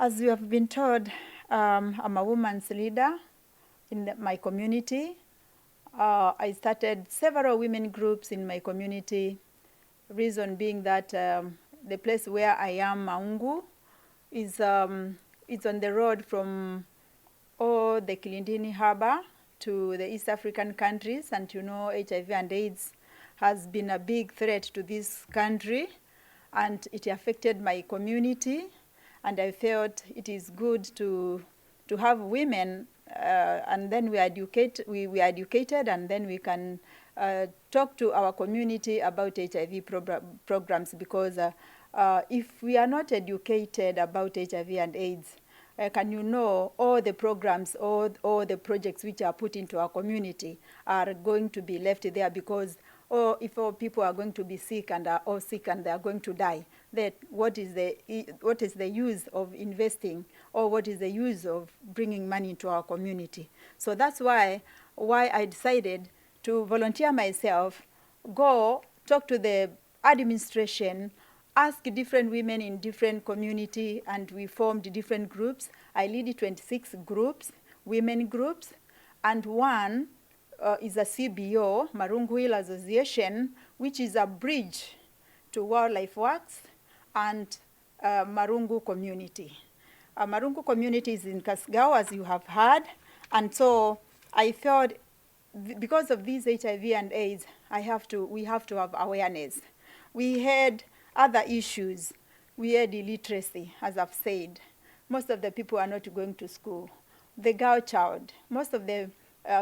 As you have been told, I'm a woman's leader in my community. I started several women groups in my community, reason being that the place where I am, Mongu, is it's on the road from the Kilindini Harbor to the East African countries, and you know HIV and AIDS has been a big threat to this country, and it affected my community, and I felt it is good to have women, and then we are educated, and then we can talk to our community about HIV programs, because if we are not educated about HIV and AIDS, can you know all the programs, all the projects which are put into our community are going to be left there, because if all people are going to be sick and are all sick and they are going to die, then what is the use of investing, or what is the use of bringing money into our community? So that's why I decided to volunteer myself, go talk to the administration, ask different women in different community, and we formed different groups. I lead 26 groups, women groups, and one is a CBO, Marungu Association, which is a bridge to Wildlife Works and Marungu Community. Marungu Community is in Kasigau, as you have heard, and so I felt because of this HIV and AIDS, we have to have awareness. We had other issues. We had illiteracy, as I've said. Most of the people are not going to school. The girl child, most of the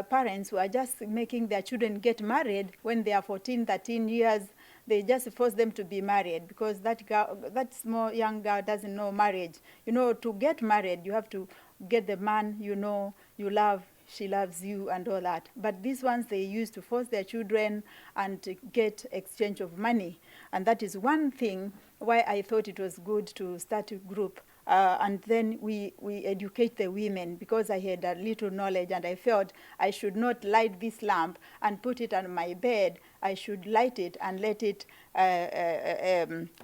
parents who are just making their children get married when they are 14, 13 years, they just force them to be married because that small young girl doesn't know marriage. You know, to get married, you have to get the man you know, you love, she loves you, and all that. But these ones, they used to force their children and to get exchange of money. And that is one thing why I thought it was good to start a group. And then we educate the women, because I had a little knowledge, and I felt I should not light this lamp and put it on my bed. I should light it and let it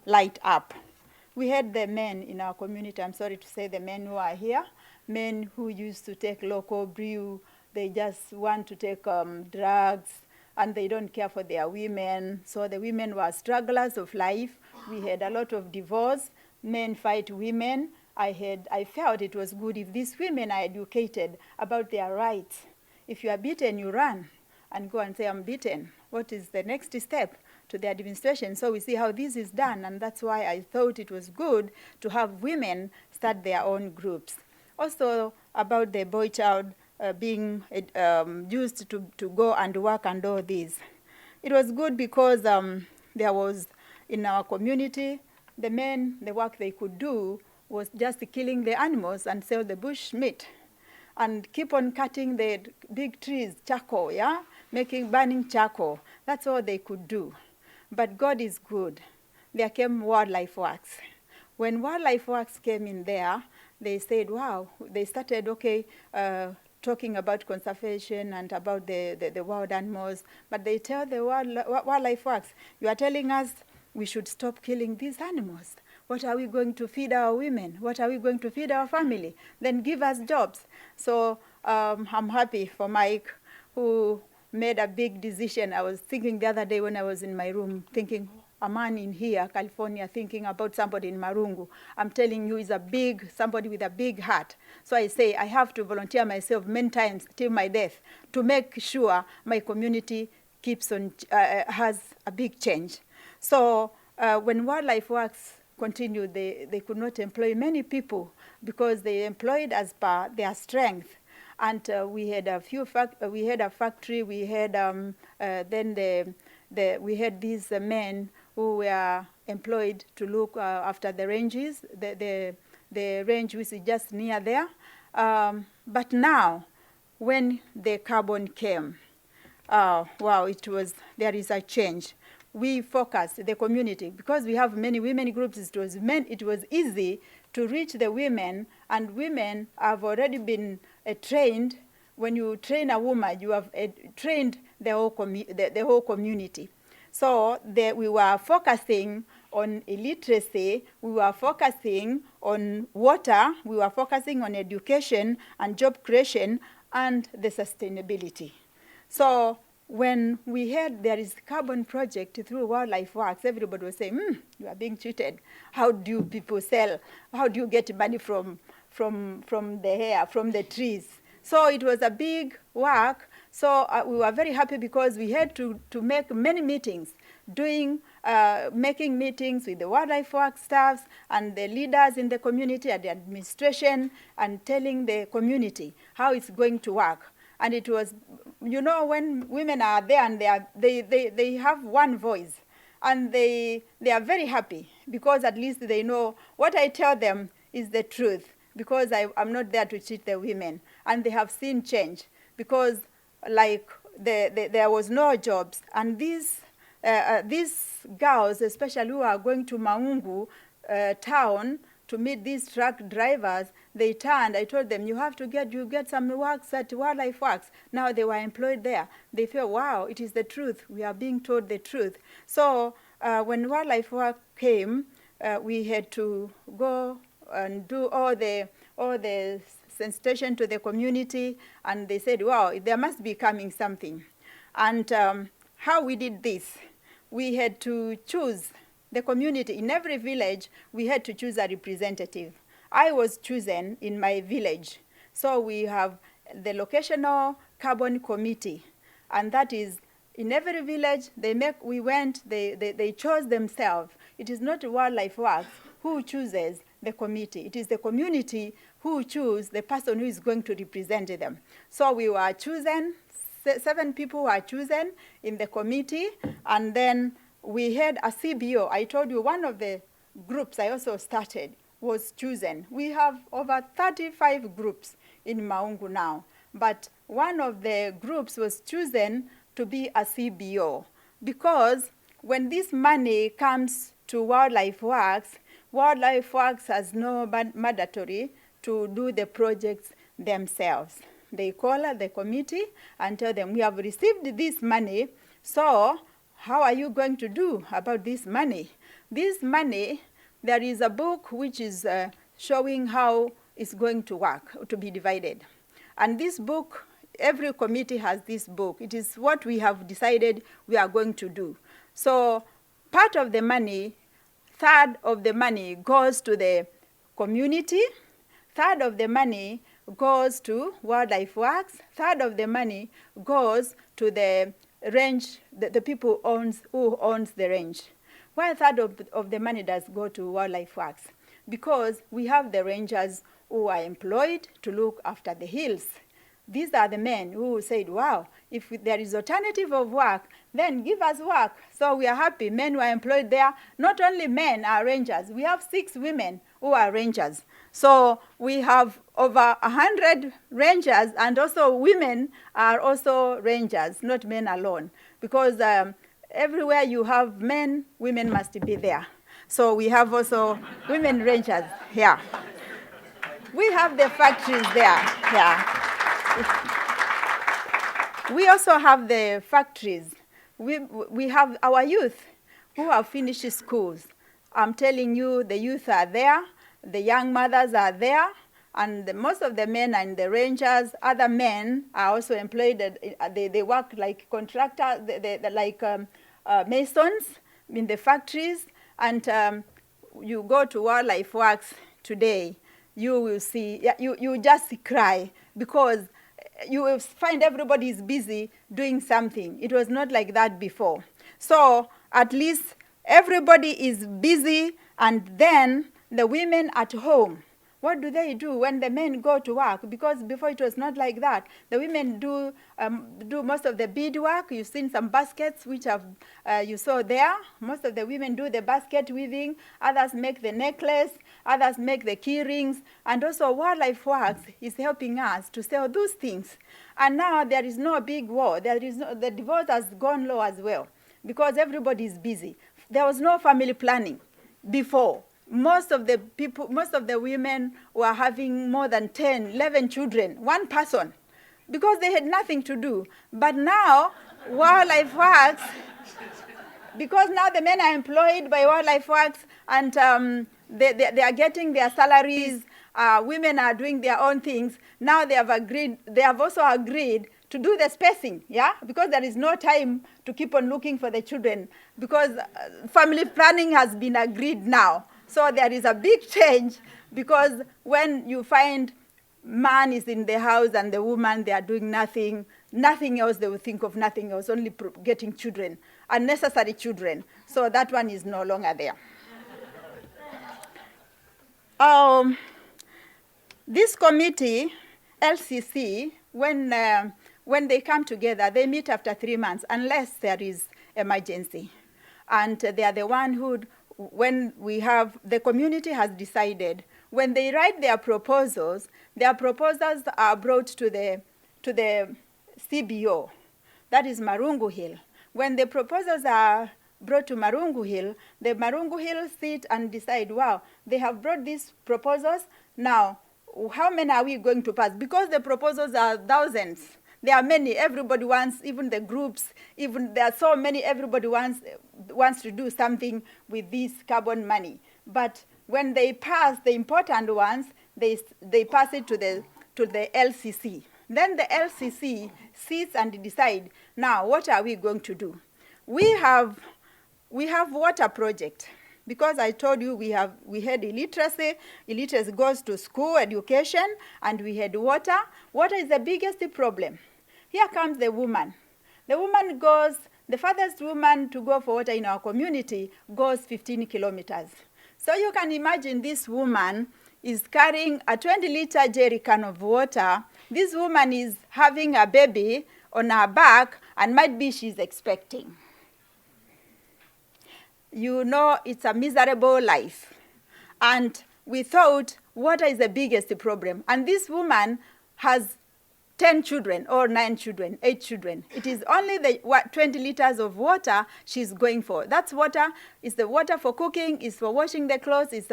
light up. We had the men in our community, I'm sorry to say the men who are here, men who used to take local brew, they just want to take drugs, and they don't care for their women. So the women were strugglers of life. We had a lot of divorce. Men fight women. I felt it was good if these women are educated about their rights. If you are beaten, you run and go and say, I'm beaten. What is the next step to the administration? So we see how this is done, and that's why I thought it was good to have women start their own groups. Also about the boy child being used to go and work and all this. It was good because there was, in our community, the men, the work they could do was just killing the animals and sell the bush meat and keep on cutting the big trees, charcoal, yeah? Burning charcoal. That's all they could do. But God is good. There came Wildlife Works. When Wildlife Works came in there, they said, wow, they started, talking about conservation and about the wild animals, but they tell the Wildlife Works, you are telling us we should stop killing these animals. What are we going to feed our women? What are we going to feed our family? Then give us jobs. So I'm happy for Mike, who made a big decision. I was thinking the other day when I was in my room, thinking, a man in here, California, thinking about somebody in Marungu. I'm telling you, is somebody with a big heart. So I say, I have to volunteer myself many times till my death to make sure my community keeps on, has a big change. So when Wildlife Works continued, they could not employ many people because they employed as per their strength. And we had a factory. We had we had these men who were employed to look after the ranges, the range which is just near there. But now, when the carbon came, wow, there is a change. We focused the community, because we have many women groups, it was easy to reach the women, and women have already been trained. When you train a woman, you have trained the whole community. So we were focusing on illiteracy, we were focusing on water, we were focusing on education and job creation and the sustainability. So when we heard there is carbon project through Wildlife Works, everybody was saying, you are being cheated. How do people sell? How do you get money from the air, from the trees? So it was a big work. So we were very happy because we had to make many meetings, making meetings with the Wildlife Works staffs and the leaders in the community and the administration, and telling the community how it's going to work. And it was, when women are there and they have one voice, and they are very happy because at least they know what I tell them is the truth, because I'm not there to cheat the women. And they have seen change because there was no jobs. And these girls, especially who are going to Mongu town to meet these truck drivers, they turned. I told them, you get some works at Wildlife Works. Now they were employed there. They felt, wow, it is the truth. We are being told the truth. So when Wildlife Works came, we had to go and do all the sensitization to the community, and they said, wow, there must be coming something. And how we did this, we had to choose the community. In every village, we had to choose a representative. I was chosen in my village. So we have the locational carbon committee, and that is in every village. They chose themselves. It is not Wildlife Works who chooses the committee. It is the community who choose the person who is going to represent them. So we were chosen, 7 people were chosen in the committee, and then we had a CBO. I told you one of the groups I also started was chosen. We have over 35 groups in Mongu now, but one of the groups was chosen to be a CBO, because when this money comes to Wildlife Works has no mandatory to do the projects themselves. They call the committee and tell them, we have received this money, so how are you going to do about this money? This money, there is a book which is showing how it's going to work, to be divided. And this book, every committee has this book. It is what we have decided we are going to do. So part of the money, 1/3 of the money goes to the community, 1/3 of the money goes to Wildlife Works, 1/3 of the money goes to the range, the people who owns the range. Why 1/3 of the money does go to Wildlife Works? Because we have the rangers who are employed to look after the hills. These are the men who said, wow, if there is alternative of work, then give us work. So we are happy. Men who are employed there. Not only men are rangers. We have 6 women who are rangers. So we have over 100 rangers, and also women are also rangers, not men alone. Because everywhere you have men, women must be there. So we have also women rangers here. We have the factories there. Yeah. We also have the factories. We have our youth who have finished schools. I'm telling you, the youth are there, the young mothers are there, and most of the men and the rangers, other men are also employed. They work like contractors, like masons in the factories. And you go to Wildlife Works today, you will see, you just cry, because you will find everybody is busy doing something. It was not like that before. So at least everybody is busy, and then the women at home, what do they do when the men go to work? Because before it was not like that. The women do most of the beadwork. You've seen some baskets which you saw there. Most of the women do the basket weaving. Others make the necklace. Others make the key rings. And also Wildlife Works is helping us to sell those things. And now there is no big war. The divorce has gone low as well, because everybody is busy. There was no family planning before. Most of the women were having more than 10, 11 children, one person, because they had nothing to do. But now, Wildlife Works, because now the men are employed by Wildlife Works, and they are getting their salaries. Women are doing their own things. Now they have also agreed to do the spacing, yeah? Because there is no time to keep on looking for the children, because family planning has been agreed now. So there is a big change, because when you find man is in the house and the woman, they are doing nothing else, they will think of nothing else, only getting children, unnecessary children. So that one is no longer there. This committee, LCC, when they come together, they meet after 3 months, unless there is emergency. And they are the one who, when we have, the community has decided, when they write their proposals are brought to the CBO, that is Marungu Hill. When the proposals are brought to Marungu Hill, the Marungu Hill sit and decide, wow, they have brought these proposals, now how many are we going to pass? Because the proposals are thousands. There are many, everybody wants, even the groups, even there are so many, everybody wants to do something with this carbon money. But when they pass the important ones, they pass it to the LCC. Then the LCC sits and decide, now what are we going to do? We have water project. Because I told you we had illiteracy. Illiteracy goes to school, education, and we had water. Water is the biggest problem. Here comes the woman. The woman goes, the farthest woman to go for water in our community goes 15 kilometers. So you can imagine this woman is carrying a 20-liter jerry can of water. This woman is having a baby on her back, and might be she's expecting. You know, it's a miserable life. And we thought, water is the biggest problem. And this woman has 10 children, or 9 children, 8 children. It is only the 20 liters of water she's going for. That's water. It's the water for cooking, it's for washing the clothes, it's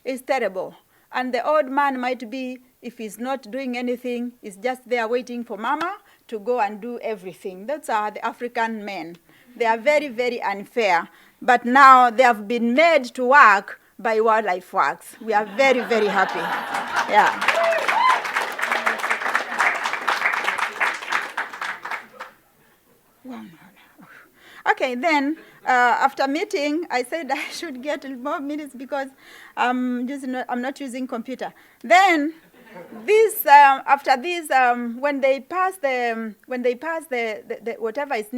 it's terrible. And the old man might be, if he's not doing anything, he's just there waiting for mama to go and do everything. Those are the African men. They are very, very unfair. But now they have been made to work by Wildlife Works. We are very, very happy. Yeah. Okay, then after meeting, I said I should get more minutes because I'm not using computer. Then this after this, when they pass the whatever is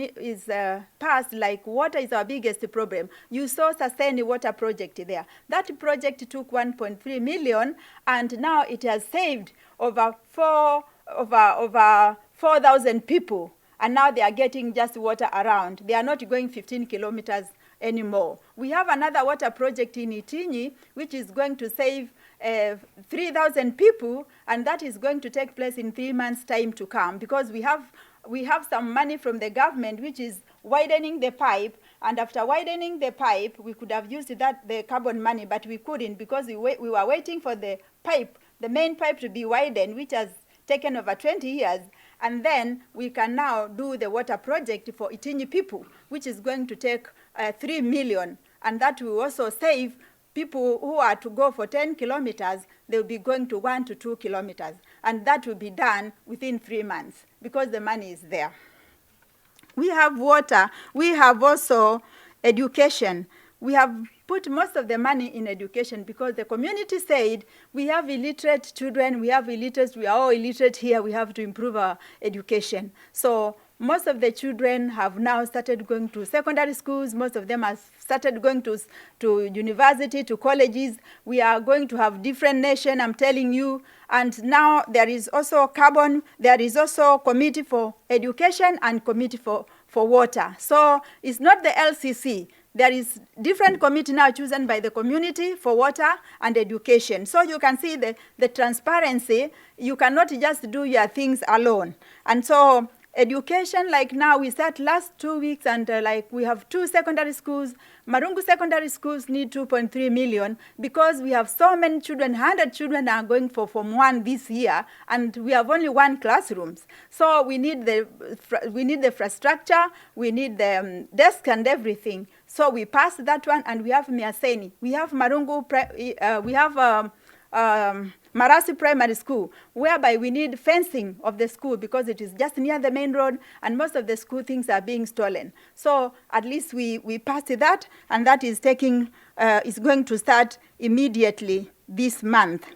passed, like water is our biggest problem. You saw sustained water project there. That project took 1.3 million, and now it has saved over 4,000 people. And now they are getting just water around. They are not going 15 kilometers anymore. We have another water project in Itinyi, which is going to save 3,000 people, and that is going to take place in 3 months' time to come, because we have some money from the government, which is widening the pipe. And after widening the pipe, we could have used the carbon money, but we couldn't, because we were waiting for the pipe, the main pipe, to be widened, which has taken over 20 years. And then we can now do the water project for Itinyi people, which is going to take 3 million. And that will also save people who are to go for 10 kilometers, they'll be going to 1 to 2 kilometers. And that will be done within 3 months, because the money is there. We have water. We have also education. We have put most of the money in education, because the community said, we have illiterate children, we have illiterates, we are all illiterate here, we have to improve our education. So most of the children have now started going to secondary schools. Most of them have started going to university, to colleges. We are going to have different nation, I'm telling you. And now there is also carbon, there is also committee for education and committee for water. So it's not the LCC. There is different committee now chosen by the community for water and education. So you can see the transparency. You cannot just do your things alone. And so Education, like now, we start last 2 weeks, and like we have 2 secondary schools. Marungu secondary schools need 2.3 million because we have so many children. 100 children are going for Form 1 this year, and we have only 1 classrooms. So we need the infrastructure, we need the desk and everything. So we passed that one, and we have Miaseni. We have Marungu, we have Marasi Primary School, whereby we need fencing of the school because it is just near the main road, and most of the school things are being stolen. So at least we passed that, and that is is going to start immediately this month.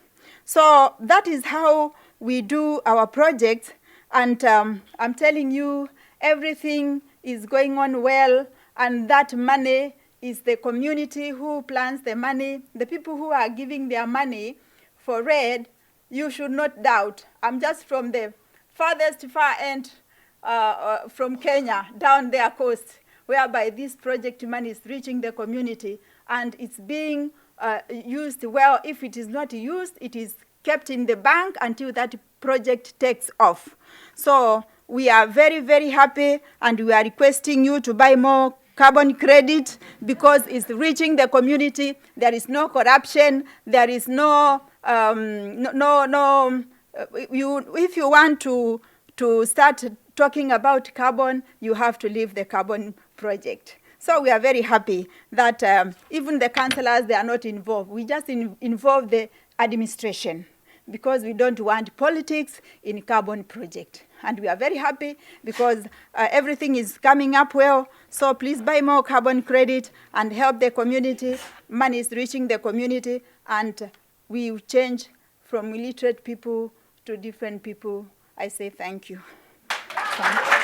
So that is how we do our projects, and I'm telling you, everything is going on well, and that money is the community who plans the money. The people who are giving their money for REDD, you should not doubt. I'm just from the farthest far end from Kenya, down their coast, whereby this project money is reaching the community, and it's being used well. If it is not used, it is kept in the bank until that project takes off. So we are very, very happy, and we are requesting you to buy more carbon credit because it's reaching the community. There is no corruption. There is no if you want to start talking about carbon, you have to leave the carbon project. So we are very happy that even the councillors, they are not involved. We just involve the administration because we don't want politics in carbon project. And we are very happy because everything is coming up well. So please buy more carbon credit and help the community. Money is reaching the community, and we change from illiterate people to different people. I say thank you. Thank you.